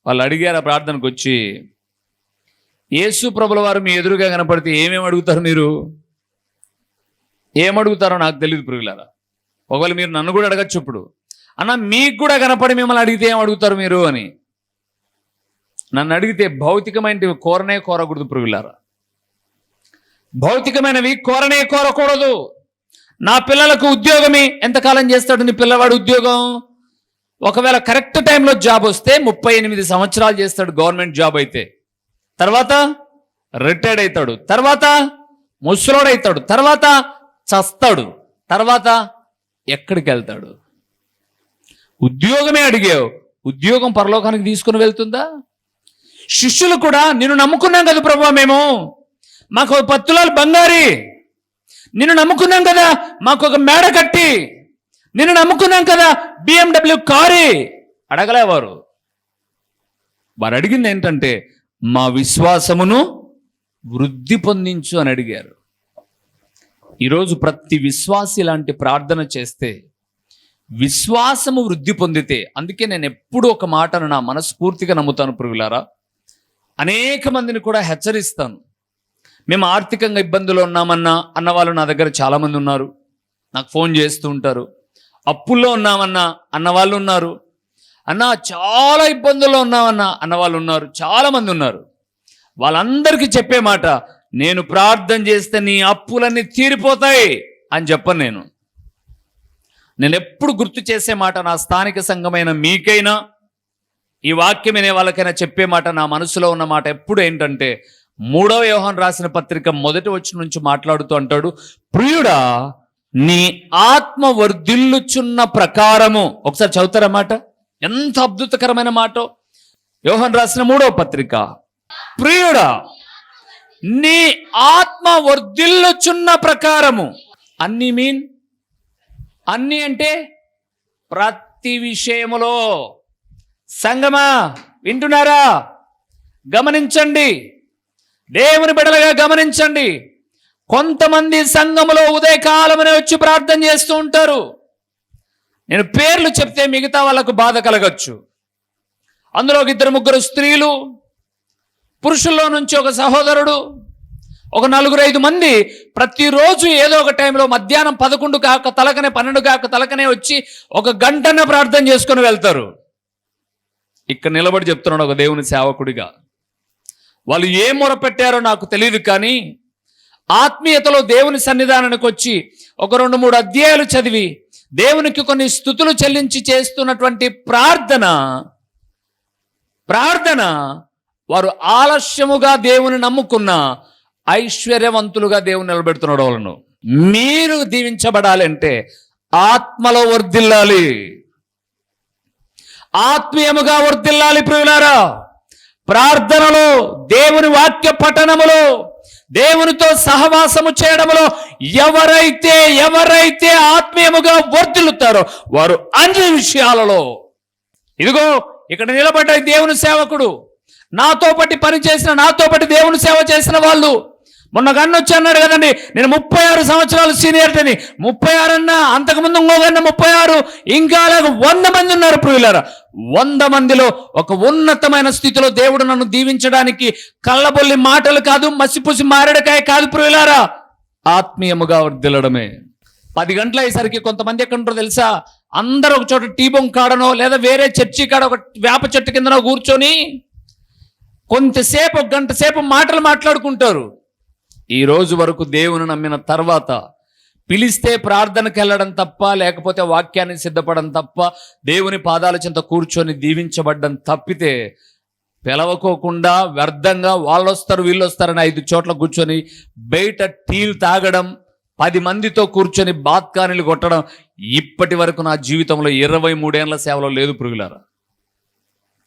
వాళ్ళు అడిగారు ఆ ప్రార్థనకు వచ్చి, యేసు ప్రభుల వారు మీ ఎదురుగా కనపడితే ఏమేమి అడుగుతారు? మీరు ఏమడుగుతారో నాకు తెలియదు ప్రియులారా. ఒకవేళ మీరు నన్ను కూడా అడగచ్చు ఇప్పుడు, అన్న మీకు కూడా కనపడి మిమ్మల్ని అడిగితే ఏం అడుగుతారు మీరు అని. నన్ను అడిగితే భౌతికమైనవి కోరనే కోరకూడదు ప్రియులారా. భౌతికమైనవి కోరనే కోరకూడదు. నా పిల్లలకు ఉద్యోగమే ఎంతకాలం చేస్తాడు నీ పిల్లవాడు ఉద్యోగం? ఒకవేళ కరెక్ట్ టైంలో జాబ్ వస్తే 38 సంవత్సరాలు చేస్తాడు గవర్నమెంట్ జాబ్ అయితే. తర్వాత రిటైర్డ్ అవుతాడు, తర్వాత ముసలోడవుతాడు, తర్వాత చస్తాడు, తర్వాత ఎక్కడికి వెళ్తాడు? ఉద్యోగమే అడిగావు, ఉద్యోగం పరలోకానికి తీసుకుని వెళ్తుందా? శిష్యులు కూడా నిన్ను నమ్ముకున్నాం కదా ప్రభువా, మేము మాకు 10 తులాలు బంగారి, నిన్ను నమ్ముకున్నాం కదా మాకు ఒక మేడ కట్టి, నిన్ను నమ్ముకున్నాం కదా BMW కారు అడగలేవారు. వారు అడిగింది ఏంటంటే మా విశ్వాసమును వృద్ధి పొందించు అని అడిగారు. ఈరోజు ప్రతి విశ్వాసి ఇలాంటి ప్రార్థన చేస్తే విశ్వాసము వృద్ధి పొందితే, అందుకే నేను ఎప్పుడు ఒక మాటను నా మనస్ఫూర్తిగా నమ్ముతాను ప్రియులారా, అనేక మందిని కూడా హెచ్చరిస్తాను. మేము ఆర్థికంగా ఇబ్బందులు ఉన్నామన్నా అన్న వాళ్ళు నా దగ్గర చాలామంది ఉన్నారు, నాకు ఫోన్ చేస్తూ ఉంటారు. అప్పుల్లో ఉన్నామన్నా అన్నవాళ్ళు ఉన్నారు, అన్న చాలా ఇబ్బందుల్లో ఉన్నామన్నా అన్నవాళ్ళు ఉన్నారు, చాలామంది ఉన్నారు. వాళ్ళందరికీ చెప్పే మాట, నేను ప్రార్థన చేస్తే నీ అప్పులన్నీ తీరిపోతాయి అని చెప్పను. నేను ఎప్పుడు గుర్తు చేసే మాట, నా స్థానిక సంఘమైన మీకైనా ఈ వాక్యం వినే వాళ్ళకైనా చెప్పే మాట, నా మనసులో ఉన్న మాట ఎప్పుడు ఏంటంటే, 3వ యోహాను రాసిన పత్రిక 1వ వచనం నుంచి మాట్లాడుతూ అంటాడు, ప్రియుడా నీ ఆత్మ వర్ధిల్లుచున్న ప్రకారము. ఒకసారి చదువుతారా మాట, ఎంత అద్భుతకరమైన మాట. యోహాను రాసిన 3వ పత్రిక, ప్రియుడా నీ ఆత్మ వర్ధిల్లుచున్న ప్రకారము. అన్ని అంటే ప్రతి విషయములో. సంగమా వింటున్నారా? గమనించండి, దేవుని బిడ్డలుగా గమనించండి. కొంతమంది సంఘములో ఉదయకాలమనే వచ్చి ప్రార్థన చేస్తూ ఉంటారు. నేను పేర్లు చెప్తే మిగతా వాళ్ళకు బాధ కలగచ్చు. అందులో 2-3 స్త్రీలు, పురుషుల్లో నుంచి ఒక సహోదరుడు, ఒక 4-5 మంది ప్రతిరోజు ఏదో ఒక టైంలో మధ్యాహ్నం 11 కాక తలకనే 12 కాక తలకనే వచ్చి 1 గంటనే ప్రార్థన చేసుకుని వెళ్తారు. ఇక్కడ నిలబడి చెప్తున్నాడు ఒక దేవుని సేవకుడిగా, వాళ్ళు ఏం మొరపెట్టారో నాకు తెలియదు, కానీ ఆత్మీయతలో దేవుని సన్నిధానానికి వచ్చి ఒక 2-3 అధ్యాయాలు చదివి దేవునికి కొన్ని స్తుతులు చెల్లించి చేస్తున్నటువంటి ప్రార్థన వారు ఆలస్యముగా దేవుని నమ్ముకున్న ఐశ్వర్యవంతులుగా దేవుని నిలబెడుతున్నాడు వాళ్ళను. మీరు దీవించబడాలంటే ఆత్మలో వర్ధిల్లాలి, ఆత్మీయముగా వర్ధిల్లాలి ప్రియులారా. ప్రార్థనలో, దేవుని వాక్య పఠనములో, దేవునితో సహవాసము చేయడములో ఎవరైతే ఆత్మీయముగా వర్ధిల్లుతారో వారు అన్ని విషయాలలో, ఇదిగో ఇక్కడ నిలబడ్డ దేవుని సేవకుడు, నాతో పాటు పనిచేసిన, నాతో పాటు దేవుని సేవ చేసిన వాళ్ళు, మొన్న గన్నొచ్చి అన్నాడు కదండి, నేను 36 సంవత్సరాలు సీనియర్టీని. 36 అన్నా, అంతకుముందు ఇంకోగన్న 36, ఇంకా అలాగ 100 మంది ఉన్నారు ప్రియులారా. 100 మందిలో ఒక ఉన్నతమైన స్థితిలో దేవుడు నన్ను దీవించడానికి కళ్ళబొల్లి మాటలు కాదు, మసిపూసి మారేడుకాయ కాదు ప్రియులారా, ఆత్మీయముగా వర్ధిల్లడమే. 10 గంటల అయ్యేసరికి కొంతమంది ఎక్కడ ఉంటారో తెలుసా? అందరూ ఒక చోట టీ బొంగ్ కాడనో లేదా వేరే చర్చి కాడ ఒక వేప చెట్టు కిందనో కూర్చొని కొంతసేపు, 1 గంట సేపు మాటలు మాట్లాడుకుంటారు. ఈ రోజు వరకు దేవుని నమ్మిన తర్వాత పిలిస్తే ప్రార్థనకు వెళ్ళడం తప్ప, లేకపోతే వాక్యాన్ని సిద్ధపడడం తప్ప, దేవుని పాదాల చెంత కూర్చొని దీవించబడ్డం తప్పితే, పిలవకోకుండా వ్యర్థంగా వాళ్ళు వస్తారు వీళ్ళు వస్తారని 5 చోట్ల కూర్చొని బయట టీలు తాగడం, 10 మందితో కూర్చొని బాత్కానీలు కొట్టడం ఇప్పటి వరకు నా జీవితంలో 23 ఏళ్ల సేవలో లేదు ప్రియులారా.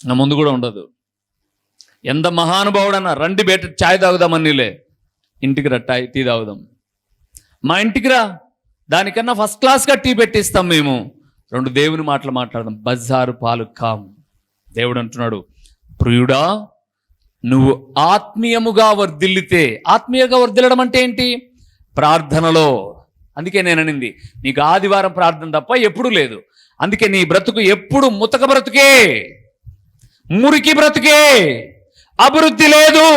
నా ముందు కూడా ఉండదు. ఎంత మహానుభావుడన్నా, రండి బయట ఛాయ్ తాగుదామన్నీలే, ఇంటికి రా టీ తాగుదాం, మా ఇంటికి రా, దానికన్నా ఫస్ట్ క్లాస్గా టీ పెట్టిస్తాం మేము, 2 దేవుని మాటలు మాట్లాడదాం, బజారు పాలు కాం. దేవుడు అంటున్నాడు, ప్రియుడా నువ్వు ఆత్మీయముగా వర్ధిల్లితే. ఆత్మీయంగా వర్ధిల్లడం అంటే ఏంటి? ప్రార్థనలో. అందుకే నేను అనింది, నీకు ఆదివారం ప్రార్థన తప్ప ఎప్పుడూ లేదు. అందుకే నీ బ్రతుకు ఎప్పుడు ముతక బ్రతుకే. మురికి బ్రతుకే, అభివృద్ధి లేదు,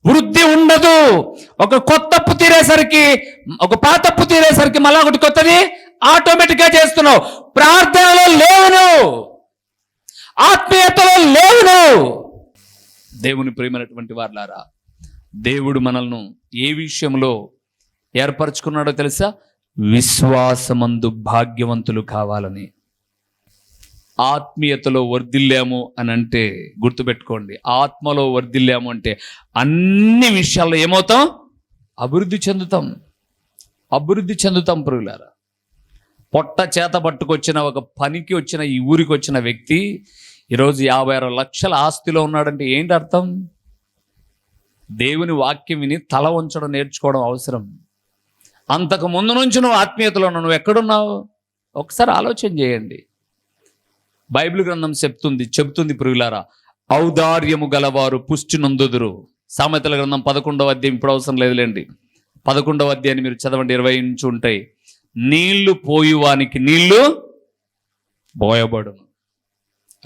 వృద్ధి ఉండదు. ఒక కొత్త అప్పు తీరేసరికి, ఒక పాత అప్పు తీరేసరికి మళ్ళా ఒకటి కొత్తది ఆటోమేటిక్గా చేస్తున్నావు. ప్రార్థనలో లేవును, ఆత్మీయతలో లేవును. దేవుని ప్రియమైనటువంటి వారులారా, దేవుడు మనల్ని ఏ విషయంలో ఏర్పరచుకున్నాడో తెలుసా? విశ్వాసమందు భాగ్యవంతులు కావాలని. ఆత్మీయతలో వర్ధిల్లాము అని అంటే గుర్తుపెట్టుకోండి, ఆత్మలో వర్ధిల్లాము అంటే అన్ని విషయాల్లో ఏమవుతాం? అభివృద్ధి చెందుతాం ప్రియులారా. పొట్ట చేత పట్టుకొచ్చిన ఒక పనికి వచ్చిన ఈ ఊరికి వచ్చిన వ్యక్తి ఈరోజు 56 లక్షల ఆస్తిలో ఉన్నాడంటే ఏంటి అర్థం? దేవుని వాక్యం విని తల ఉంచడం నేర్చుకోవడం అవసరం. అంతకు ముందు నుంచి నువ్వు ఆత్మీయతలో నువ్వు ఎక్కడున్నావు ఒకసారి ఆలోచన చేయండి. బైబిల్ గ్రంథం చెప్తుంది ప్రియులారా, ఔదార్యము గలవారు పుష్టి నొందుదురు. సామెతల గ్రంథం 11వ అధ్యాయం, ఇప్పుడు అవసరం లేదులేండి, 11వ అధ్యాయాన్ని మీరు చదవండి, 20 నుంచి ఉంటాయి. నీళ్లు పోయువానికి నీళ్లు పోయబడును.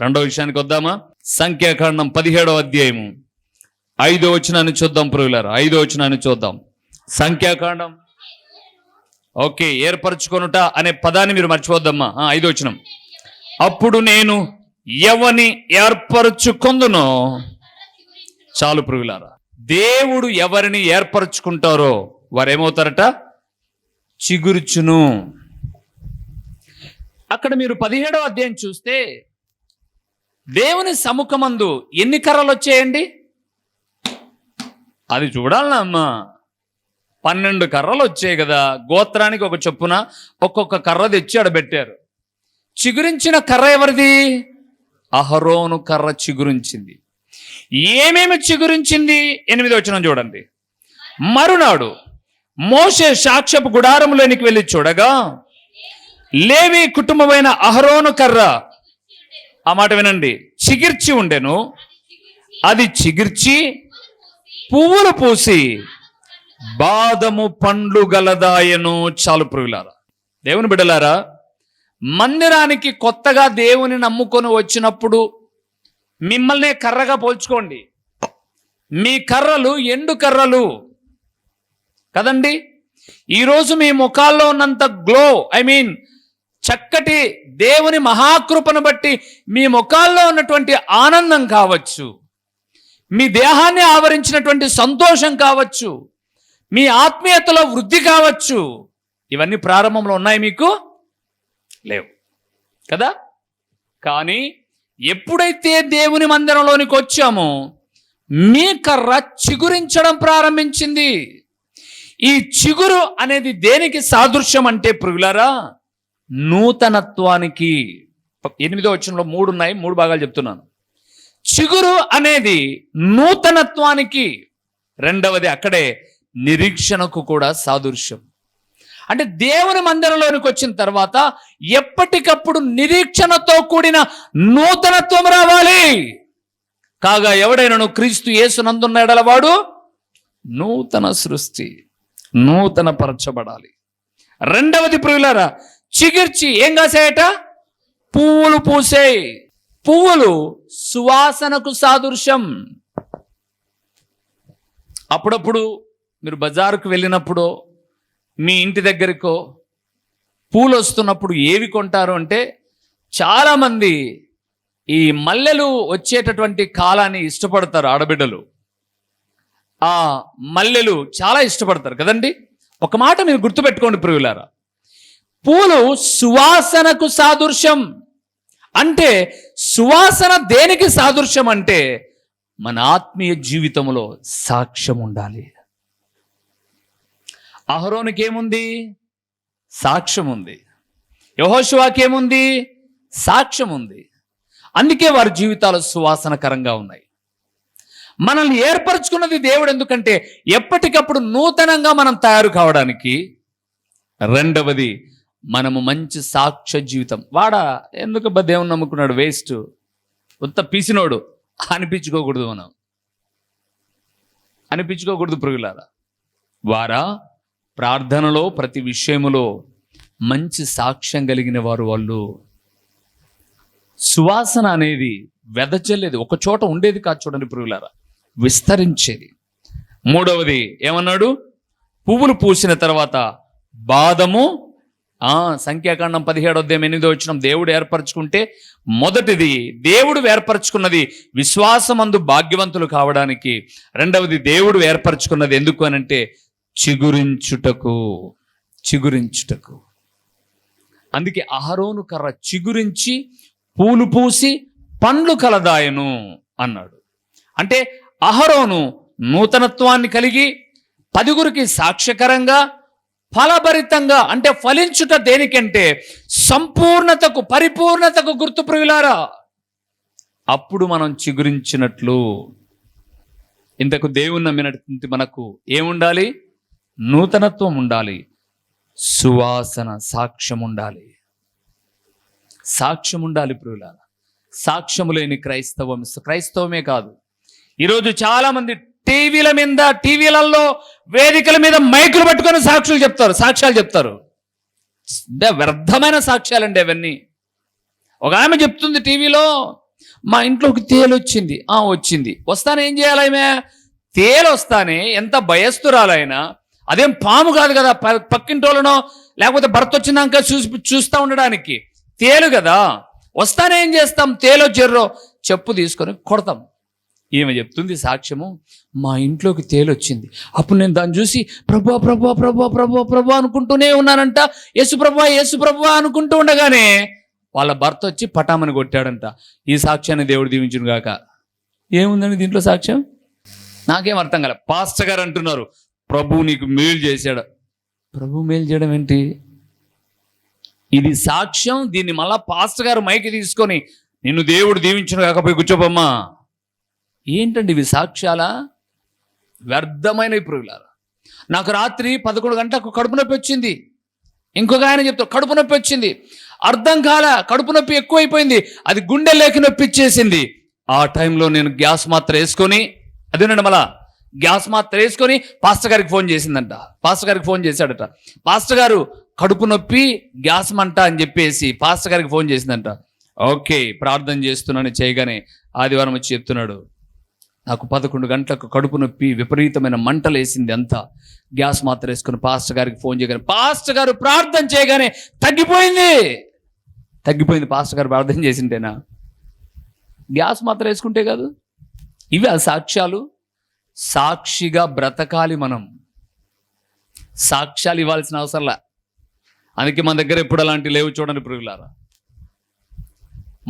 రెండో విషయానికి వద్దామా? సంఖ్యాకాండం 17వ అధ్యాయము 5వ వచనాన్ని చూద్దాం ప్రియులారా, 5వ వచనాన్ని చూద్దాం. సంఖ్యాకాండం, ఓకే, ఏర్పరచుకొనుట అనే పదాన్ని మీరు మర్చిపోద్దమ్మా. 5వ వచనం, అప్పుడు నేను ఎవని ఏర్పరచుకొందునో. చాలు ప్రియులారా, దేవుడు ఎవరిని ఏర్పరచుకుంటారో వారేమవుతారట? చిగురుచును. అక్కడ మీరు 17వ అధ్యాయం చూస్తే దేవుని సముఖమందు ఎన్ని కర్రలు వచ్చాయండి? అది చూడాలమ్మా. 12 కర్రలు వచ్చాయి కదా, గోత్రానికి ఒక చొప్పున ఒక్కొక్క కర్ర తెచ్చి ఆడబెట్టారు. చిగురించిన కర్ర ఎవరిది? అహరోను కర్ర చిగురించింది. ఏమేమి చిగురించింది? 8వ వచనం చూడండి. మరునాడు మోషే సాక్ష్యపు గుడారములోనికి వెళ్ళి చూడగా లేవి కుటుంబమైన అహరోను కర్ర, ఆ మాట వినండి, చిగిర్చి ఉండెను. అది చిగిర్చి పువ్వులు పూసి బాదము పండ్లు గలదాయను. చాలు ప్రియులారా, దేవుని బిడ్డలారా, మందిరానికి కొత్తగా దేవుని నమ్ముకొని వచ్చినప్పుడు మిమ్మల్నే కర్రగా పోల్చుకోండి. మీ కర్రలు ఎండు కర్రలు కదండి. ఈరోజు మీ ముఖాల్లో ఉన్నంత గ్లో, చక్కటి దేవుని మహాకృపను బట్టి మీ ముఖాల్లో ఉన్నటువంటి ఆనందం కావచ్చు, మీ దేహాన్ని ఆవరించినటువంటి సంతోషం కావచ్చు, మీ ఆత్మీయతలో వృద్ధి కావచ్చు, ఇవన్నీ ప్రారంభంలో ఉన్నాయి, మీకు లేవు కదా. కానీ ఎప్పుడైతే దేవుని మందిరంలోనికి వచ్చామో మీ కర్ర చిగురించడం ప్రారంభించింది. ఈ చిగురు అనేది దేనికి సాదృశ్యం అంటే ప్రియులారా, నూతనత్వానికి. 8వ వచనంలో 3 ఉన్నాయి, 3 భాగాలు చెప్తున్నాను. చిగురు అనేది నూతనత్వానికి, రెండవది అక్కడే నిరీక్షణకు కూడా సాదృశ్యం. అంటే దేవుని మందిరంలోనికి వచ్చిన తర్వాత ఎప్పటికప్పుడు నిరీక్షణతో కూడిన నూతనత్వం రావాలి. కాగా ఎవడైనా క్రీస్తు యేసునందున్న ఎడల వాడు నూతన సృష్టి, నూతన పరచబడాలి. రెండవది ప్రియులారా, చిగిర్చి ఏం కాసాయట? పువ్వులు పూసే. పువ్వులు సువాసనకు సాదృశ్యం. అప్పుడప్పుడు మీరు బజారుకు వెళ్ళినప్పుడు, మీ ఇంటి దగ్గరకో పూలు వస్తున్నప్పుడు ఏవి కొంటారు అంటే, చాలామంది ఈ మల్లెలు వచ్చేటటువంటి కాలాన్ని ఇష్టపడతారు. ఆడబిడ్డలు ఆ మల్లెలు చాలా ఇష్టపడతారు కదండి. ఒక మాట మీరు గుర్తుపెట్టుకోండి ప్రియులారా, పూలు సువాసనకు సాదృశ్యం. అంటే సువాసన దేనికి సాదృశ్యం అంటే మన ఆత్మీయ జీవితంలో సాక్ష్యం ఉండాలి. అహరోనుకి ఏముంది? సాక్ష్యం ఉంది. యెహోషువాకి ఏముంది? సాక్ష్యం ఉంది. అందుకే వారి జీవితాలు సువాసనకరంగా ఉన్నాయి. మనల్ని ఏర్పరచుకున్నది దేవుడు ఎందుకంటే ఎప్పటికప్పుడు నూతనంగా మనం తయారు కావడానికి. రెండవది, మనము మంచి సాక్ష్య జీవితం. వాడా ఎందుకు దేవుని నమ్ముకున్నాడు, వేస్ట్, ఉత్త పీసినోడు అనిపించుకోకూడదు. మనం అనిపించుకోకూడదు ప్రియులారా. వారా ప్రార్థనలో ప్రతి విషయములో మంచి సాక్ష్యం కలిగిన వారు. వాళ్ళు సువాసన అనేది వెదజల్లేది, ఒక చోట ఉండేది కాదు చూడండి ప్రియులారా, విస్తరించేది. మూడవది ఏమన్నాడు? పువ్వులు పూసిన తర్వాత బాదము. సంఖ్యాకాండం 17:8 దేవుడు ఏర్పరచుకుంటే మొదటిది దేవుడు ఏర్పరచుకున్నది విశ్వాసమందు భాగ్యవంతులు కావడానికి. రెండవది దేవుడు ఏర్పరచుకున్నది ఎందుకు అనంటే చిగురించుటకు. అందుకే అహరోను కర్ర చిగురించి పూలు పూసి పండ్లు కలదాయను అన్నాడు. అంటే అహరోను నూతనత్వాన్ని కలిగి 10గురికి సాక్ష్యకరంగా ఫలభరితంగా, అంటే ఫలించుట దేనికంటే సంపూర్ణతకు, పరిపూర్ణతకు గుర్తు ప్రియులారా. అప్పుడు మనం చిగురించినట్లు. ఇంతకు దేవుని నమ్మినట్టు మనకు ఏముండాలి? నూతనత్వం ఉండాలి, సువాసన, సాక్ష్యం ఉండాలి. ప్రియులారా. సాక్ష్యము లేని క్రైస్తవమే కాదు. ఈరోజు చాలా మంది టీవీలలో వేదికల మీద మైకులు పట్టుకొని సాక్ష్యాలు చెప్తారు. వ్యర్థమైన సాక్ష్యాలండి అవన్నీ. ఒక ఆమె చెప్తుంది టీవీలో, మా ఇంట్లోకి తేలు వచ్చింది. వచ్చింది, వస్తానే ఏం చేయాలి? ఆమె తేలు వస్తానే ఎంత భయస్తురాలైనా, అదేం పాము కాదు కదా, పక్కింటోళ్ళనో లేకపోతే భర్త వచ్చినాక చూస్తూ ఉండడానికి. తేలు కదా, వస్తానే ఏం చేస్తాం? తేలో జర్రో చెప్పు తీసుకొని కొడతాం. ఈమె చెప్తుంది సాక్ష్యము, మా ఇంట్లోకి తేలొచ్చింది. అప్పుడు నేను దాన్ని చూసి ప్రభా ప్రభా ప్రభా ప్రభా ప్రభా అనుకుంటూనే ఉన్నానంట. యేసు ప్రభా అనుకుంటూ ఉండగానే వాళ్ళ భర్త వచ్చి పటామని కొట్టాడంట. ఈ సాక్ష్యాన్ని దేవుడు దీవించును గాక. ఏముందండి దీంట్లో సాక్ష్యం? నాకేం అర్థం కాలే. పాస్టర్ గారు అంటున్నారు ప్రభు నీకు మేలు చేశాడు. ప్రభు మేలు చేయడం ఏంటి? ఇది సాక్ష్యం. దీన్ని మళ్ళా పాస్టర్ గారు మైకి తీసుకొని నిన్ను దేవుడు దీవించును కాకపోయి కూర్చోబమ్మా. ఏంటండి ఇవి సాక్ష్యాలా? వ్యర్థమైనవి ప్రియులారా. నాకు రాత్రి 11 గంటలకు కడుపు నొప్పి వచ్చింది. ఇంకొక ఆయన చెప్తారు కడుపు నొప్పి వచ్చింది. అర్థం కాల, కడుపు నొప్పి ఎక్కువైపోయింది, అది గుండె లేకి నొప్పి ఇచ్చేసింది. ఆ టైంలో నేను గ్యాస్ మాత్ర వేసుకొని, అదేనండి మళ్ళా గ్యాస్ మాత్ర వేసుకొని పాస్టర్ గారికి ఫోన్ చేసిందంట. పాస్టర్ గారికి ఫోన్ చేశాడట. పాస్టర్ గారు కడుపు నొప్పి గ్యాస్ మంట అని చెప్పేసి పాస్టర్ గారికి ఫోన్ చేసిందంట. ఓకే ప్రార్థన చేస్తున్నాను చేయగానే ఆదివారం వచ్చి చెప్తున్నాడు, నాకు 11 గంటలకు కడుపు నొప్పి విపరీతమైన మంటలు వేసింది. అంతా గ్యాస్ మాత్ర వేసుకుని పాస్టర్ గారికి ఫోన్ చేయగానే పాస్టర్ గారు ప్రార్థన చేయగానే తగ్గిపోయింది. పాస్టర్ గారు ప్రార్థన చేసింటేనా? గ్యాస్ మాత్ర వేసుకుంటే కాదు. ఇవి ఆ సాక్ష్యాలు. సాక్షిగా బ్రతకాలి మనం. సాక్ష్యాలు ఇవ్వాల్సిన అవసరంలా. అందుకే మన దగ్గర ఎప్పుడు అలాంటివి లేవు చూడండి ప్రియులారా.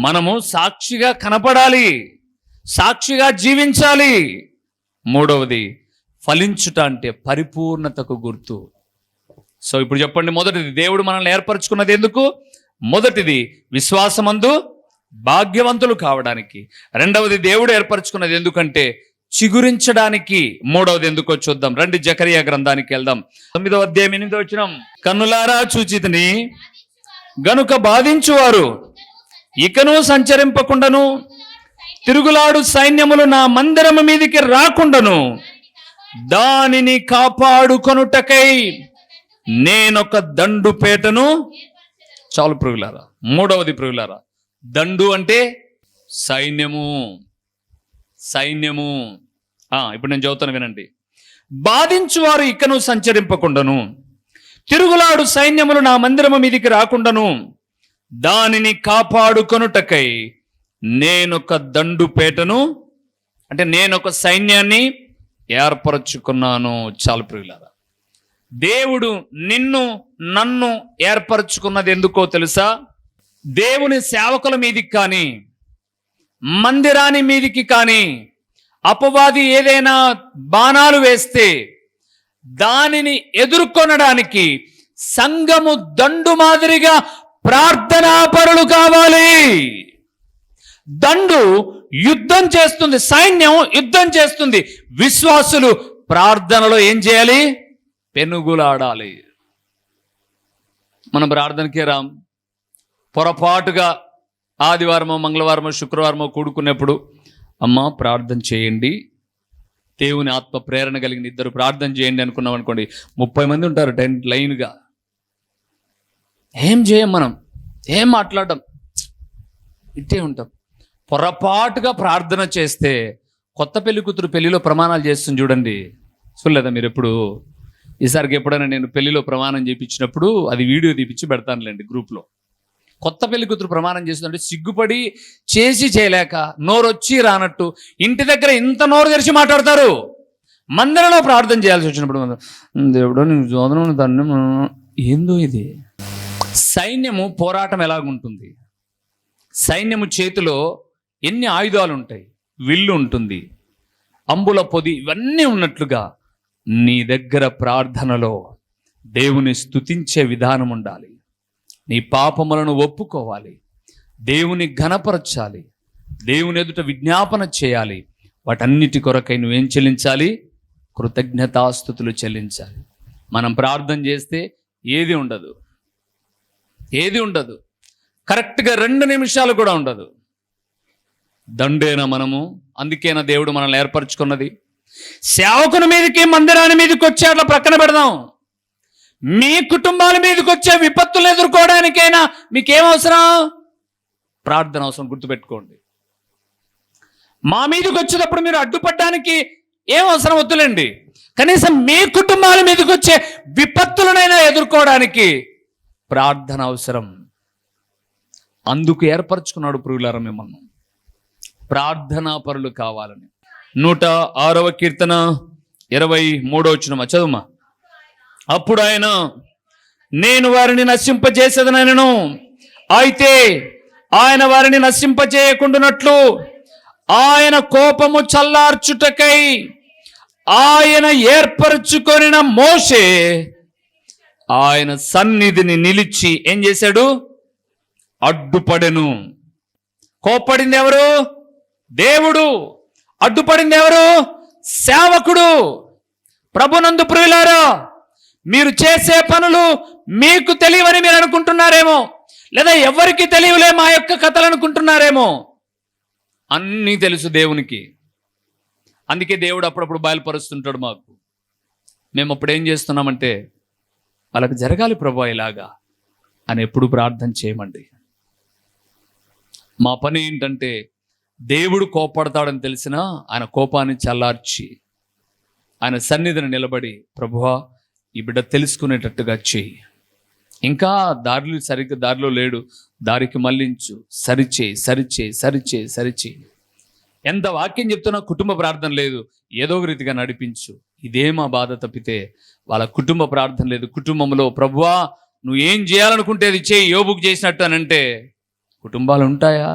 మనము సాక్షిగా కనపడాలి, సాక్షిగా జీవించాలి. మూడవది ఫలించుట అంటే పరిపూర్ణతకు గుర్తు. సో ఇప్పుడు చెప్పండి, మొదటిది దేవుడు మనల్ని ఏర్పరచుకున్నది ఎందుకు? మొదటిది విశ్వాసమందు భాగ్యవంతులు కావడానికి. రెండవది దేవుడు ఏర్పరచుకున్నది ఎందుకంటే చిగురించడానికి. మూడవది ఎందుకో చూద్దాం. రండి జకరియా గ్రంథానికి వెళ్దాం. 9వ అధ్యాయం 8వ వచనం. కన్నులారా చూచితిని గనుక బాధించువారు ఇకను సంచరింపకుండాను, తిరుగులాడు సైన్యములు నా మందిరము మీదికి రాకుండాను దానిని కాపాడుకొనుటకై నేనొక దండుపేటను. చాలు ప్రియులారా. మూడవది ప్రియులారా, దండు అంటే సైన్యము. ఇప్పుడు నేను చదువుతాను వినండి. బాధించువారు ఇకను సంచరింపకుండాను, తిరుగులాడు సైన్యములు నా మందిరము మీదికి రాకుండాను దానిని కాపాడుకొనుటకై నేనొక దండుపేటను, అంటే నేనొక సైన్యాన్ని ఏర్పరచుకున్నాను. చాలు ప్రియులారా. దేవుడు నన్ను ఏర్పరచుకున్నది ఎందుకో తెలుసా? దేవుని సేవకుల మీదికి కానీ, మందిరాని మీదికి కానీ అపవాది ఏదైనా బాణాలు వేస్తే దానిని ఎదుర్కొనడానికి సంఘము దండు మాదిరిగా ప్రార్థనాపరులు కావాలి. దండు యుద్ధం చేస్తుంది, సైన్యం యుద్ధం చేస్తుంది. విశ్వాసులు ప్రార్థనలో ఏం చేయాలి? పెనుగులాడాలి. మనం ప్రార్థనకే రాం. పొరపాటుగా ఆదివారమో మంగళవారమో శుక్రవారమో కూడుకున్నప్పుడు అమ్మా ప్రార్థన చేయండి, దేవుని ఆత్మ ప్రేరణ కలిగిన ఇద్దరు ప్రార్థన చేయండి అనుకున్నాం అనుకోండి, 30 మంది ఉంటారు లైన్గా. ఏం చేయం, మనం ఏం మాట్లాడడం. ఇట్టే ఉంటాం. పొరపాటుగా ప్రార్థన చేస్తే కొత్త పెళ్లి కూతురు పెళ్లిలో ప్రమాణాలు చేస్తుంది చూడండి, చూడలేదా మీరు ఎప్పుడు? ఈసారికి ఎప్పుడైనా నేను పెళ్లిలో ప్రమాణం చేయించినప్పుడు అది వీడియో తీపిచ్చి పెడతానులేండి గ్రూప్లో. కొత్త పెళ్లి కూతురు ప్రమాణం చేస్తుందంటే సిగ్గుపడి చేసి చేయలేక నోరొచ్చి రానట్టు ఇంటి దగ్గర ఇంత నోరు తెరిచి మాట్లాడతారు. మందిరంలో ప్రార్థన చేయాల్సి వచ్చినప్పుడు దేవుడు నీకు జోదనం దాన్ని ఏందో ఇది. సైన్యము పోరాటం ఎలాగుంటుంది? సైన్యము చేతిలో ఎన్ని ఆయుధాలు ఉంటాయి, విల్లు ఉంటుంది, అంబుల పొది, ఇవన్నీ ఉన్నట్లుగా నీ దగ్గర ప్రార్థనలో దేవుని స్తుతించే విధానం ఉండాలి. నీ పాపములను ఒప్పుకోవాలి, దేవుని ఘనపరచాలి, దేవుని ఎదుట విజ్ఞాపన చేయాలి. వాటన్నిటి కొరకై నువ్వేం చెల్లించాలి? కృతజ్ఞతాస్తుతులు చెల్లించాలి. మనం ప్రార్థన చేస్తే ఏది ఉండదు, ఏది ఉండదు, కరెక్ట్గా 2 నిమిషాలు కూడా ఉండదు. దండేనా మనము? అందుకేనా దేవుడు మనల్ని ఏర్పరచుకున్నది? సేవకుని మీదకి మందిరాన్ని మీదకి వచ్చే అట్లా ప్రక్కన పెడదాం. మీ కుటుంబాల మీదకి వచ్చే విపత్తులు ఎదుర్కోవడానికైనా మీకేం అవసరం? ప్రార్థన అవసరం, గుర్తుపెట్టుకోండి. మా మీదకి వచ్చేటప్పుడు మీరు అడ్డుపడడానికి ఏం అవసరం వద్దులేండి, కనీసం మీ కుటుంబాల మీదకి వచ్చే విపత్తులనైనా ఎదుర్కోవడానికి ప్రార్థన అవసరం. అందుకు ఏర్పరచుకున్నాడు ప్రియులారా మిమ్మల్ని, ప్రార్థనా పరులు కావాలని. 106వ కీర్తన 23వ వచనం చదువుమా. అప్పుడు ఆయన, నేను వారిని నశింపజేసేదనను, అయితే ఆయన వారిని నశింపజేయకుండానట్లు ఆయన కోపము చల్లార్చుటకై ఆయన ఏర్పరచుకొనిన మోషే ఆయన సన్నిధిని నిలిచి ఏం చేశాడు? అడ్డుపడెను. కోప్పడింది ఎవరు? దేవుడు. అడ్డుపడింది ఎవరు? సేవకుడు. ప్రభునందు ప్రియులారా, మీరు చేసే పనులు మీకు తెలియవని మీరు అనుకుంటున్నారేమో, లేదా ఎవరికి తెలియలే మా యొక్క కథలు అనుకుంటున్నారేమో. అన్నీ తెలుసు దేవునికి. అందుకే దేవుడు అప్పుడప్పుడు బయలుపరుస్తుంటాడు మాకు. మేము అప్పుడు ఏం చేస్తున్నామంటే, వాళ్ళకి జరగాలి ప్రభు ఇలాగా అని ఎప్పుడు ప్రార్థన చేయమండి. మా పని ఏంటంటే, దేవుడు కోపడతాడని తెలిసినా ఆయన కోపాన్ని చల్లార్చి ఆయన సన్నిధిని నిలబడి, ప్రభువా ఈ బిడ్డ తెలుసుకునేటట్టుగా చెయ్యి, ఇంకా సరిగ్గా దారిలో లేడు, దారికి మళ్ళించు, సరిచేయి సరిచేయి సరిచేయి సరిచేయి. ఎంత వాక్యం చెప్తున్నా కుటుంబ ప్రార్థన లేదు, ఏదో ఒక రీతిగా నడిపించు. ఇదే మా బాధ తప్పితే వాళ్ళ కుటుంబ ప్రార్థన లేదు. కుటుంబంలో ప్రభువా నువ్వు ఏం చేయాలనుకుంటే అది చేయి, యోబుకు చేసినట్టు అని అంటే కుటుంబాలు ఉంటాయా?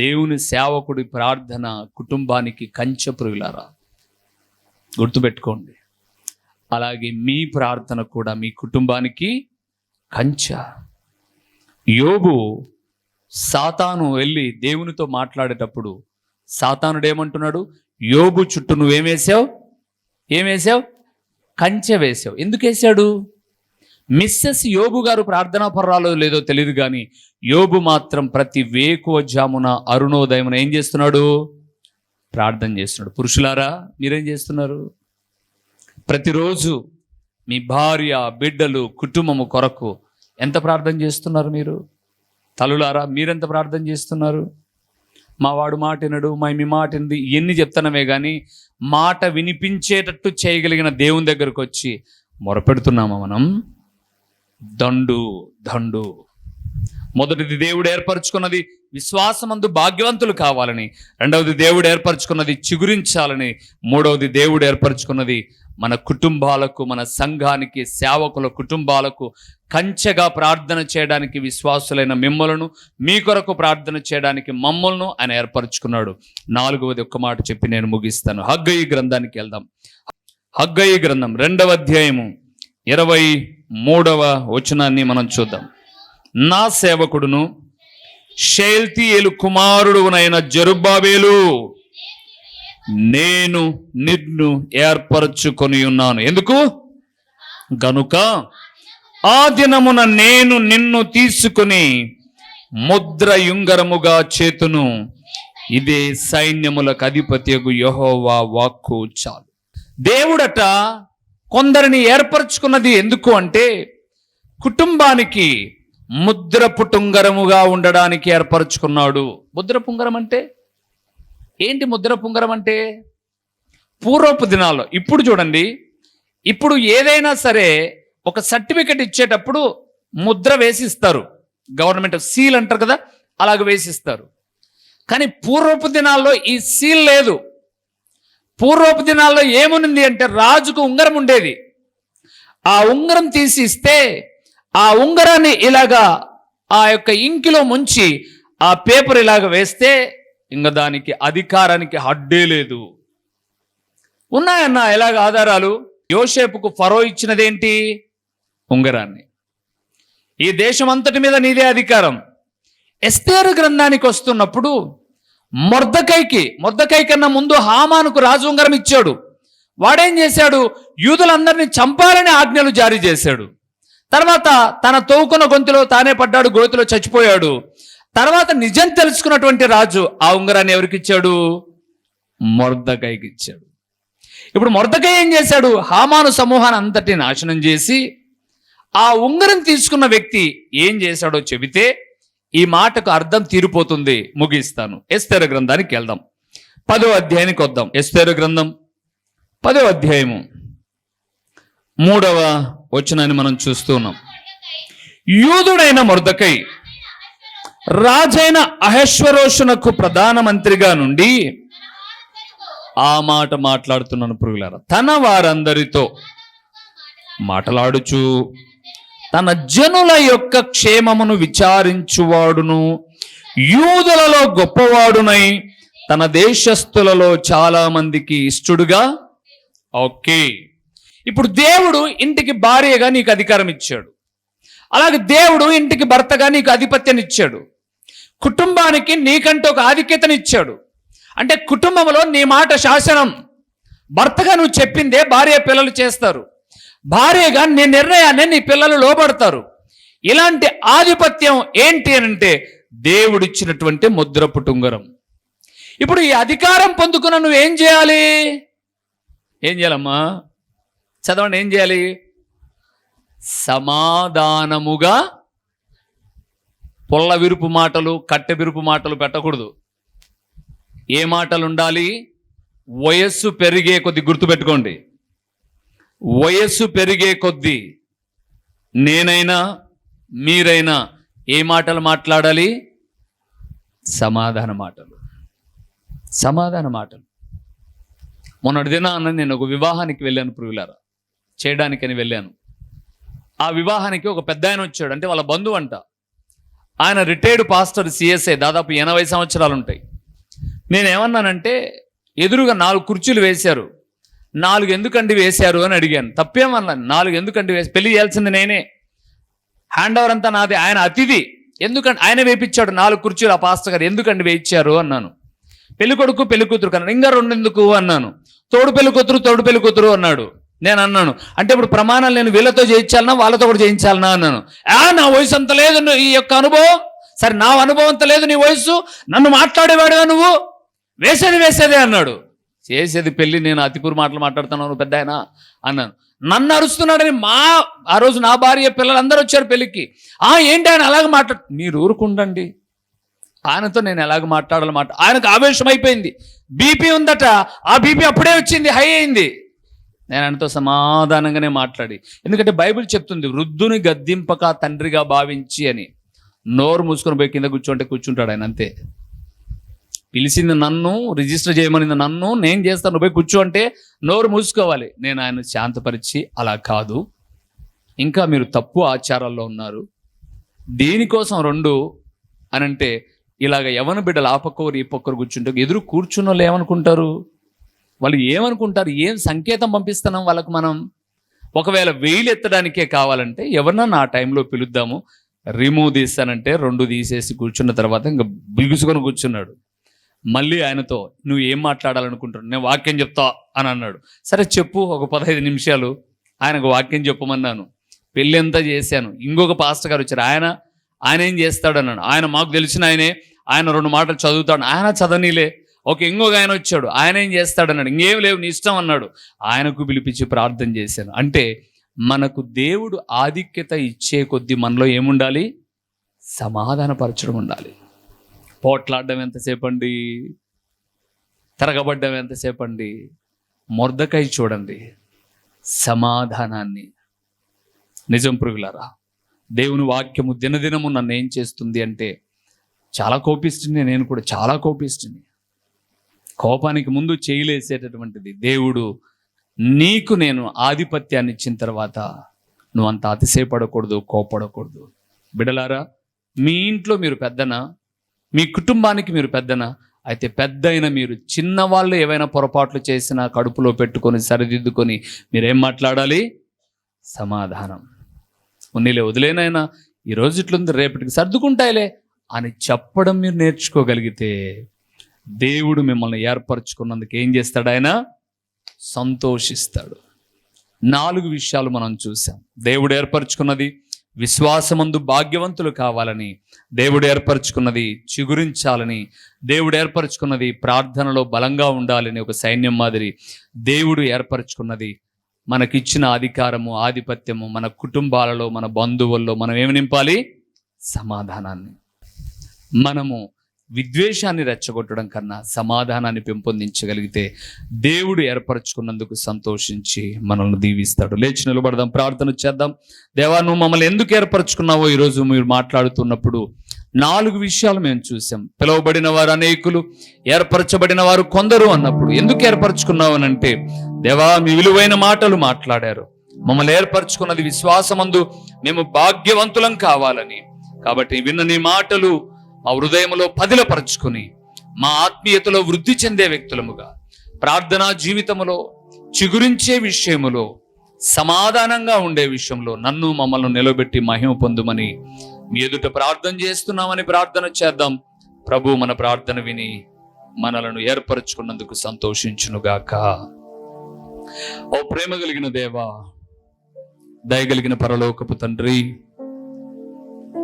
దేవుని సేవకుడి ప్రార్థన కుటుంబానికి కంచె ప్రియులారా, గుర్తుపెట్టుకోండి. అలాగే మీ ప్రార్థన కూడా మీ కుటుంబానికి కంచె. యోబు సాతాను వెళ్ళి దేవునితో మాట్లాడేటప్పుడు సాతానుడు ఏమంటున్నాడు? యోబు చుట్టూ నువ్వేమేసావు? ఏమేసావు? కంచె వేసావు. ఎందుకు వేసాడు? మిస్సెస్ యోబు గారు ప్రార్థనా పర్రాలో లేదో తెలియదు కానీ యోబు మాత్రం ప్రతి వేకువ జామున అరుణోదయమున ఏం చేస్తున్నాడు? ప్రార్థన చేస్తున్నాడు. పురుషులారా మీరేం చేస్తున్నారు? ప్రతిరోజు మీ భార్య, బిడ్డలు, కుటుంబము కొరకు ఎంత ప్రార్థన చేస్తున్నారు మీరు? తల్లులారా మీరెంత ప్రార్థన చేస్తున్నారు? మా వాడు మాట వినడు, మీ మాట వినది, ఇవన్నీ చెప్తానమే కానీ మాట వినిపించేటట్టు చేయగలిగిన దేవుని దగ్గరకు వచ్చి మొరపెడుతున్నామా మనం? దండు దండు. మొదటిది దేవుడు ఏర్పరచుకున్నది విశ్వాసమందు భాగ్యవంతులు కావాలని, రెండవది దేవుడు ఏర్పరచుకున్నది చిగురించాలని, మూడవది దేవుడు ఏర్పరచుకున్నది మన కుటుంబాలకు, మన సంఘానికి, సేవకుల కుటుంబాలకు కంచెగా ప్రార్థన చేయడానికి విశ్వాసులైన మిమ్మలను, మీ కొరకు ప్రార్థన చేయడానికి మమ్మల్ని ఆయన ఏర్పరచుకున్నాడు. నాలుగవది ఒక్క మాట చెప్పి నేను ముగిస్తాను. హగ్గయి గ్రంథానికి వెళ్దాం. హగ్గయి గ్రంథం 2వ అధ్యాయము 23వ వచనాన్ని మనం చూద్దాం. నా సేవకుడును షేల్తీయేలు కుమారుడునైన జెరుబ్బాబేలు, నేను నిన్ను ఏర్పరచుకొని ఉన్నాను. ఎందుకు? గనుక ఆ దినమున నేను నిన్ను తీసుకుని ముద్ర యుంగరముగా చేతును, ఇదే సైన్యములకు అధిపతియగు యెహోవా వాక్కు చాలు. దేవుడట కొందరిని ఏర్పరచుకున్నది ఎందుకు అంటే కుటుంబానికి ముద్రపుటుంగరముగా ఉండడానికి ఏర్పరచుకున్నాడు. ముద్రపుంగరం అంటే ఏంటి? ముద్రపుంగరం అంటే పూర్వపు దినాల్లో, ఇప్పుడు చూడండి, ఇప్పుడు ఏదైనా సరే ఒక సర్టిఫికెట్ ఇచ్చేటప్పుడు ముద్ర వేసిస్తారు, గవర్నమెంట్ సీల్ అంటారు కదా, అలాగ వేసిస్తారు. కానీ పూర్వపు దినాల్లో ఈ సీల్ లేదు. పూర్వపు దినాల్లో ఏముంది అంటే రాజుకు ఉంగరం ఉండేది. ఆ ఉంగరం తీసి ఇస్తే ఆ ఉంగరాన్ని ఇలాగా ఆ యొక్క ఇంకిలో ముంచి ఆ పేపర్ ఇలాగ వేస్తే ఇంకా దానికి అధికారానికి హడ్డే లేదు. ఉన్నాయన్న ఎలాగ ఆధారాలు? యోసేపుకు ఫరో ఇచ్చినదేంటి? ఉంగరాన్ని. ఈ దేశం అంతటి మీద నీదే అధికారం. ఎస్తేరు గ్రంథానికి వస్తున్నప్పుడు మొర్దెకై కన్నా ముందు హామానుకు రాజు ఉంగరం ఇచ్చాడు. వాడేం చేశాడు? యూదులందరినీ చంపాలని ఆజ్ఞలు జారీ చేశాడు. తర్వాత తన తోవుకున్న గొంతులో తానే పడ్డాడు, గోతిలో చచ్చిపోయాడు. తర్వాత నిజం తెలుసుకున్నటువంటి రాజు ఆ ఉంగరాన్ని ఎవరికి ఇచ్చాడు? మొర్దెకైకి ఇచ్చాడు. ఇప్పుడు మొర్దెకై ఏం చేశాడు? హామాను సమూహాన్ని అంతటి నాశనం చేసి ఆ ఉంగరం తీసుకున్న వ్యక్తి ఏం చేశాడో చెబితే ఈ మాటకు అర్థం తీరిపోతుంది. ముగిస్తాను. ఎస్తేరు గ్రంథానికి వెళ్దాం. 10వ అధ్యాయానికి వద్దాం. ఎస్తేరు గ్రంథం 10వ అధ్యాయము 3వ వచనాన్ని మనం చూస్తూ ఉన్నాం. యూదుడైన మొర్దెకై రాజైన అహష్వేరోషునకు ప్రధానమంత్రిగా నుండి, ఆ మాట మాట్లాడుతున్నాను పురుగులారా, తన వారందరితో మాట్లాడుచు తన జనుల యొక్క క్షేమమును విచారించువాడును, యూదులలో గొప్పవాడునై తన దేశస్థులలో చాలా మందికి ఇష్టడుగా. ఓకే, ఇప్పుడు దేవుడు ఇంటికి భార్యగా నీకు అధికారం ఇచ్చాడు. అలాగే దేవుడు ఇంటికి భర్తగా నీకు ఆధిపత్యాన్ని ఇచ్చాడు. కుటుంబానికి నీకంటే ఒక ఆధిక్యతనిచ్చాడు. అంటే కుటుంబంలో నీ మాట శాసనం. భర్తగా నువ్వు చెప్పిందే భార్య పిల్లలు చేస్తారు. భార్యగా నీ నిర్ణయాన్ని నీ పిల్లలు లోబడతారు. ఇలాంటి ఆధిపత్యం ఏంటి అని అంటే దేవుడిచ్చినటువంటి ముద్రపుటుంగరం. ఇప్పుడు ఈ అధికారం పొందుకున్న నువ్వేం చేయాలి? ఏం చేయాలమ్మా? చదవండి. ఏం చేయాలి? సమాధానముగా. పొల్ల విరుపు మాటలు, కట్టె విరుపు మాటలు పెట్టకూడదు. ఏ మాటలు ఉండాలి? వయస్సు పెరిగే కొద్ది, గుర్తుపెట్టుకోండి, వయస్సు పెరిగే కొద్దీ నేనైనా మీరైనా ఏ మాటలు మాట్లాడాలి? సమాధాన మాటలు. సమాధాన మాటలు. మొన్నటి దినాన నేను ఒక వివాహానికి వెళ్ళాను ప్రియులారా, చేయడానికని వెళ్ళాను. ఆ వివాహానికి ఒక పెద్ద ఆయన వచ్చాడు. అంటే వాళ్ళ బంధువు అంట. ఆయన రిటైర్డ్ పాస్టర్, సిఎస్ఐ, దాదాపు 80 సంవత్సరాలు ఉంటాయి. నేనేమన్నానంటే, ఎదురుగా 4 కుర్చీలు వేశారు. 4 ఎందుకండి వేశారు అని అడిగాను. తప్పేమన్నాను. 4 ఎందుకండి వేసి, పెళ్లి చేయాల్సింది నేనే, హ్యాండ్ ఓవర్ అంతా నాది, ఆయన అతిథి, ఎందుకంటే ఆయన వేయించాడు 4 కుర్చీలు. ఆ పాస్టర్ గారు ఎందుకండి వేయించారు అన్నాను. పెళ్లి కొడుకు పెళ్లి కూతురు కన్నా, ఇంకా 2 ఎందుకు అన్నాను. తోడు పెళ్లి కూతురు అన్నాడు. నేను అన్నాను, అంటే ఇప్పుడు ప్రమాణాలు నేను వీళ్ళతో చేయించాలనా వాళ్ళతో కూడా చేయించాలనా అన్నాను. నా వయసు అంత లేదు ఈ యొక్క అనుభవం. సరే, నా అనుభవం అంత లేదు నీ వయసు, నన్ను మాట్లాడేవాడుగా నువ్వు, వేసేదే అన్నాడు. చేసేది పెళ్లి, నేను అతిపూర్ మాటలు మాట్లాడుతున్నాను పెద్ద ఆయన అన్నాను. నన్ను అరుస్తున్నాడని ఆ రోజు నా భార్య పిల్లలు అందరూ వచ్చారు పెళ్లికి. ఏంటి ఆయన అలాగ మీరు ఊరుకుండండి, ఆయనతో నేను ఎలాగ మాట్లాడాలన్నమాట. ఆయనకు ఆవేశం అయిపోయింది, బీపీ ఉందట. ఆ బీపీ అప్పుడే వచ్చింది, హై అయింది. నేను ఆయనతో సమాధానంగానే మాట్లాడి, ఎందుకంటే బైబిల్ చెప్తుంది వృద్ధుని గద్దింపక తండ్రిగా భావించి అని. నోరు మూసుకొని పోయి కింద కూర్చుంటాడు ఆయన, అంతే. పిలిచింది నన్ను, రిజిస్టర్ చేయమనింది నన్ను, నేను చేస్తాను, నువ్వు పోయి కూర్చో అంటే నోరు మూసుకోవాలి. నేను ఆయన శాంతపరిచి, అలా కాదు, ఇంకా మీరు తప్పు ఆచారాల్లో ఉన్నారు, దీనికోసం 2 అని అంటే, ఇలాగ యవన బిడ్డలు ఆ పక్కరు ఈ పక్కరు కూర్చుంటే ఎదురు కూర్చున్న వాళ్ళు ఏమనుకుంటారు? వాళ్ళు ఏమనుకుంటారు? ఏం సంకేతం పంపిస్తున్నాం వాళ్ళకు మనం? ఒకవేళ వేలు ఎత్తడానికే కావాలంటే ఎవరన్నా ఆ టైంలో పిలుద్దాము, రిమూవ్ తీస్తానంటే 2 తీసేసి కూర్చున్న తర్వాత ఇంకా బిగుసుకొని కూర్చున్నాడు. మళ్ళీ ఆయనతో, నువ్వు ఏం మాట్లాడాలనుకుంటున్నావు? నేను వాక్యం చెప్తా అని అన్నాడు. సరే చెప్పు, ఒక 15 నిమిషాలు ఆయనకు వాక్యం చెప్పమన్నాను. పెళ్ళి అంతా చేశాను. ఇంకొక పాస్టర్ గారు వచ్చారు. ఆయన ఏం చేస్తాడు అన్నాడు. ఆయన మాకు తెలిసిన ఆయన 2 మాటలు చదువుతాడు. ఆయన చదవనీలే. ఓకే, ఇంకొక ఆయన వచ్చాడు. ఆయన ఏం చేస్తాడన్నాడు. ఇంకేం లేవు, నీ ఇష్టం అన్నాడు. ఆయనకు పిలిపించి ప్రార్థన చేశాను. అంటే మనకు దేవుడు ఆధిక్యత ఇచ్చే కొద్దీ మనలో ఏముండాలి? సమాధానపరచడం ఉండాలి. పోట్లాడడం ఎంతసేపు అండి, తిరగబడ్డం ఎంతసేపు అండి. మొర్దెకై చూడండి, సమాధానాన్ని. నిజం ప్రియులారా, దేవుని వాక్యము దినదినము నన్ను ఏం చేస్తుంది అంటే, చాలా కోపిస్తుంది. నేను కూడా చాలా కోపిస్తుంది. కోపానికి ముందు చేయలేసేటటువంటిది. దేవుడు నీకు నేను ఆధిపత్యాన్ని ఇచ్చిన తర్వాత నువ్వు అంత అతిశయపడకూడదు, కోపడకూడదు. బిడలారా, మీ ఇంట్లో మీరు పెద్దనా, మీ కుటుంబానికి మీరు పెద్దనా, అయితే పెద్దయిన మీరు చిన్నవాళ్ళు ఏవైనా పొరపాట్లు చేసినా కడుపులో పెట్టుకొని సరిదిద్దుకొని మీరేం మాట్లాడాలి? సమాధానం. ఉన్నీలే, వదిలేనైనా ఈరోజు ఇట్లుంది, రేపటికి సర్దుకుంటాయిలే అని చెప్పడం మీరు నేర్చుకోగలిగితే దేవుడు మిమ్మల్ని ఏర్పరచుకున్నందుకు ఏం చేస్తాడు? ఆయన సంతోషిస్తాడు. 4 విషయాలు మనం చూసాం. దేవుడు ఏర్పరచుకున్నది విశ్వాసమందు భాగ్యవంతులు కావాలని, దేవుడు ఏర్పరచుకున్నది చిగురించాలని, దేవుడు ఏర్పరచుకున్నది ప్రార్థనలో బలంగా ఉండాలని, ఒక సైన్యం మాదిరి దేవుడు ఏర్పరచుకున్నది మనకిచ్చిన అధికారము, ఆధిపత్యము, మన కుటుంబాలలో, మన బంధువుల్లో మనం ఏమి నింపాలి? సమాధానాన్ని. మనము విద్వేషాన్ని రెచ్చగొట్టడం కన్నా సమాధానాన్ని పెంపొందించగలిగితే దేవుడు ఏర్పరచుకున్నందుకు సంతోషించి మనల్ని దీవిస్తాడు. లేచి నిలబడదాం, ప్రార్థన చేద్దాం. దేవా, నువ్వు మమ్మల్ని ఎందుకు ఏర్పరచుకున్నావో ఈరోజు మీరు మాట్లాడుతున్నప్పుడు 4 విషయాలు మేము చూసాం. పిలువబడిన వారు అనేకులు, ఏర్పరచబడిన వారు కొందరు అన్నప్పుడు ఎందుకు ఏర్పరచుకున్నావు అని అంటే, దేవా మీ విలువైన మాటలు మాట్లాడారు. మమ్మల్ని ఏర్పరచుకున్నది విశ్వాసమందు మేము భాగ్యవంతులం కావాలని. కాబట్టి విన్న నీ మాటలు మా హృదయంలో పదిలపరచుకుని మా ఆత్మీయతలో వృద్ధి చెందే వ్యక్తులముగా, ప్రార్థనా జీవితములో చిగురించే విషయములో, సమాధానంగా ఉండే విషయంలో నన్ను మమ్మల్ని నిలబెట్టి మహిమ పొందుమని మీ ఎదుట ప్రార్థన చేస్తున్నామని ప్రార్థన చేద్దాం. ప్రభు మన ప్రార్థన విని మనలను ఏర్పరచుకున్నందుకు సంతోషించునుగాక. ఓ ప్రేమ కలిగిన దేవా, దయగలిగిన పరలోకపు తండ్రి,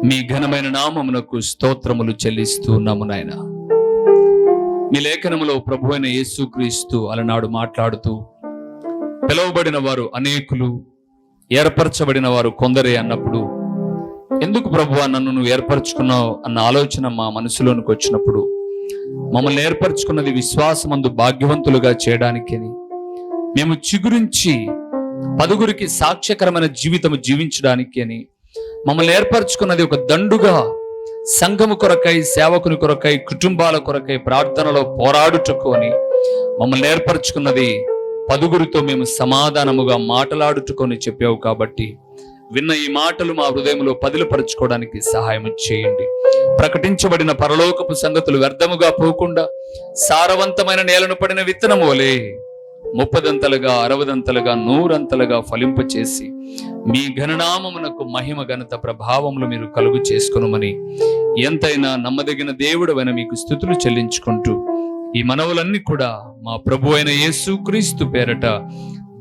మీ ఘనమైన నామమునకు స్తోత్రములు చెల్లిస్తున్నాము నాయన. మీ లేఖనములో ప్రభు అయిన యేసుక్రీస్తు అలనాడు మాట్లాడుతూ, పిలువబడిన వారు అనేకులు, ఏర్పరచబడిన వారు కొందరే అన్నప్పుడు, ఎందుకు ప్రభువా నన్ను నువ్వు ఏర్పరచుకున్నావు అన్న ఆలోచన మా మనసులోనికి వచ్చినప్పుడు, మమ్మల్ని ఏర్పరచుకున్నది విశ్వాసమందు భాగ్యవంతులుగా చేయడానికి అని, మేము చిగురించి 10గురికి సాక్ష్యకరమైన జీవితము జీవించడానికి అని, మమ్మల్ని ఏర్పరచుకున్నది ఒక దండుగా సంఘము కొరకై, సేవకుని కొరకై, కుటుంబాల కొరకై ప్రార్థనలో పోరాడుటకు అని మమ్మల్ని ఏర్పరచుకున్నది 10గురితో మేము సమాధానముగా మాట్లాడుటకొని చెప్పావు. కాబట్టి విన్న ఈ మాటలు మా హృదయంలో పదిలపరచుకోవడానికి సహాయం చేయండి. ప్రకటించబడిన పరలోకపు సంగతులు వ్యర్థముగా పోకుండా సారవంతమైన నేలను పడిన విత్తనము వలె 30దంతలుగా, 60దంతలుగా, 100 ఫలింపచేసి మీ ఘననామమునకు మహిమ, ఘనత, ప్రభావములు మీరు కలుగు చేసుకొనుమని ఎంతైనా నమ్మదగిన దేవుడవైన మీకు స్తుతులు చెల్లించుకుంటూ ఈ మనవులన్నీ కూడా మా ప్రభు అయిన యేసుక్రీస్తు పేరట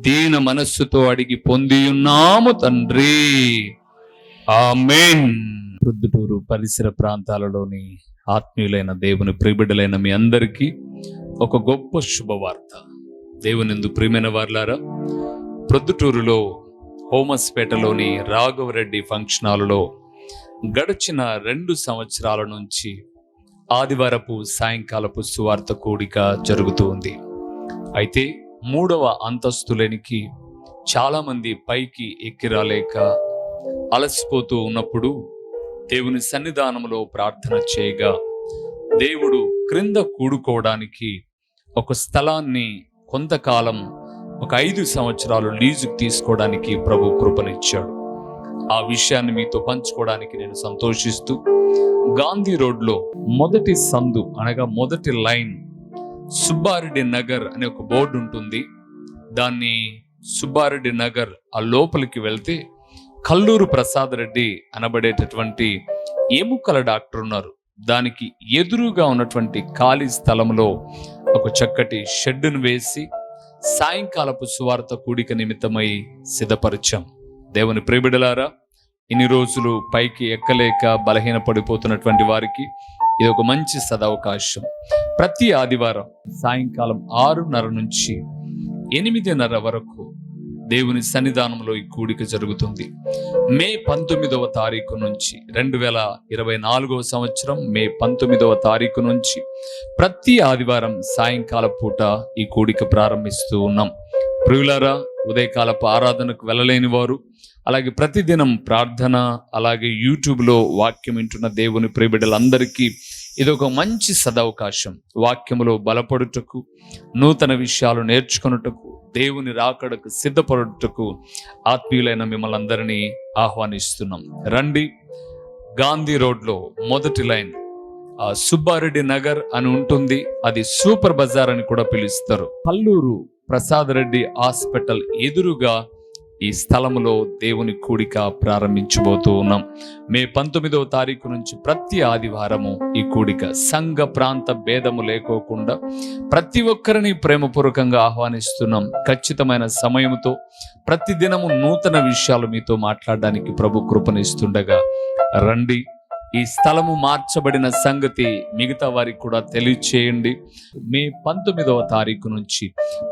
దీన మనస్సుతో అడిగి పొందియున్నాము తండ్రి, ఆమేన్. ప్రొద్దుటూరు పరిసర ప్రాంతాలలోని ఆత్మీయులైన దేవుని ప్రియబిడ్డలైన మీ అందరికీ ఒక గొప్ప శుభవార్త. దేవునిందు ప్రియమైన వారులారా, ప్రొద్దుటూరులో హోమస్పేటలోని రాఘవరెడ్డి ఫంక్షన్ హాలులో గడిచిన 2 సంవత్సరాల నుంచి ఆదివారపు సాయంకాలపు సువార్త కూడిక జరుగుతూ ఉంది. అయితే 3వ అంతస్తులోనికి చాలా మంది పైకి ఎక్కిరాలేక అలసిపోతూ ఉన్నప్పుడు దేవుని సన్నిధానంలో ప్రార్థన చేయగా దేవుడు క్రింద కూడుకోవడానికి ఒక స్థలాన్ని కొంతకాలం, ఒక 5 సంవత్సరాలు లీజుకు తీసుకోవడానికి ప్రభు కృపనిచ్చాడు. ఆ విషయాన్ని మీతో పంచుకోవడానికి నేను సంతోషిస్తూ, గాంధీ రోడ్లో మొదటి సందు అనగా మొదటి లైన్ సుబ్బారెడ్డి నగర్ అనే ఒక బోర్డు ఉంటుంది. దాన్ని సుబ్బారెడ్డి నగర్ ఆ లోపలికి వెళ్తే కల్లూరు ప్రసాద్ రెడ్డి అనబడేటటువంటి ఎముకల డాక్టర్ ఉన్నారు. దానికి ఎదురుగా ఉన్నటువంటి ఖాళీ స్థలంలో ఒక చక్కటి షెడ్డును వేసి సాయంకాలపు సువార్త కూడిక నిమిత్తమై సిద్ధపరిచాం. దేవుని ప్రియబిడ్డలారా, ఇన్ని రోజులు పైకి ఎక్కలేక బలహీన పడిపోతున్నటువంటి వారికి ఇది ఒక మంచి సదవకాశం. ప్రతి ఆదివారం సాయంకాలం 6:30 నుంచి 8:30 వరకు దేవుని సన్నిధానంలో ఈ కూడిక జరుగుతుంది. మే 19వ తారీఖు నుంచి 2024వ సంవత్సరం మే 19వ తారీఖు నుంచి ప్రతి ఆదివారం సాయంకాల పూట ఈ కూడిక ప్రారంభిస్తూ ఉన్నాం. ప్రియులారా, ఉదయకాలపు ఆరాధనకు వెళ్ళలేని వారు, అలాగే ప్రతిదినం ప్రార్థన, అలాగే యూట్యూబ్లో వాక్యం వింటున్న దేవుని ప్రియబిడ్డలందరికీ ఇది ఒక మంచి సదవకాశం. వాక్యములో బలపడుటకు, నూతన విషయాలు నేర్చుకొనుటకు, దేవుని రాకడకు సిద్ధపడుటకు ఆత్మీయులైన మిమ్మల్ని అందరినీ ఆహ్వానిస్తున్నాం. రండి. గాంధీ రోడ్లో మొదటి లైన్ సుబ్బారెడ్డి నగర్ అని ఉంటుంది. అది సూపర్ బజార్ అని కూడా పిలుస్తారు. పల్లూరు ప్రసాద్ రెడ్డి హాస్పిటల్ ఎదురుగా ఈ స్థలములో దేవుని కూడిక ప్రారంభించబోతూ ఉన్నాం. మే 19వ తారీఖు నుంచి ప్రతి ఆదివారము ఈ కూడిక సంఘ ప్రాంత భేదము లేకోకుండా ప్రతి ఒక్కరిని ప్రేమపూర్వకంగా ఆహ్వానిస్తున్నాం. ఖచ్చితమైన సమయముతో ప్రతిదినము నూతన విషయాలు మీతో మాట్లాడడానికి ప్రభు కృపనిస్తుండగా రండి. ఈ స్థలము మార్చబడిన సంగతి మిగతా వారికి కూడా తెలియచేయండి. మే 19వ తారీఖు నుంచి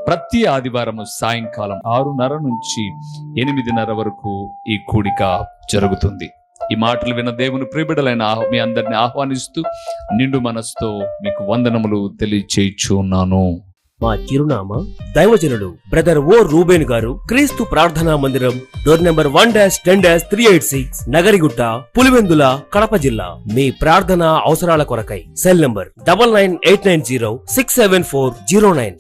ప్రతి ఆదివారము సాయంకాలం 6:30 నుంచి 8:30 వరకు ఈ కూడిక జరుగుతుంది. ఈ మాటలు విన్న దేవుని ప్రియబిడ్డలైన మీ అందరిని ఆహ్వానిస్తూ నిండు మనసుతో మీకు వందనములు తెలియచేయచ్చు ఉన్నాను. మా చిరునామా దైవజనులు బ్రదర్ ఓ రూబేన్ గారు, క్రీస్తు ప్రార్థనా మందిరం, డోర్ నెంబర్ 1-386, నగరిగుట్ట, పులివెందుల, కడప జిల్లా. మీ ప్రార్థనా అవసరాల కొరకై సెల్ నంబర్ 9989067409.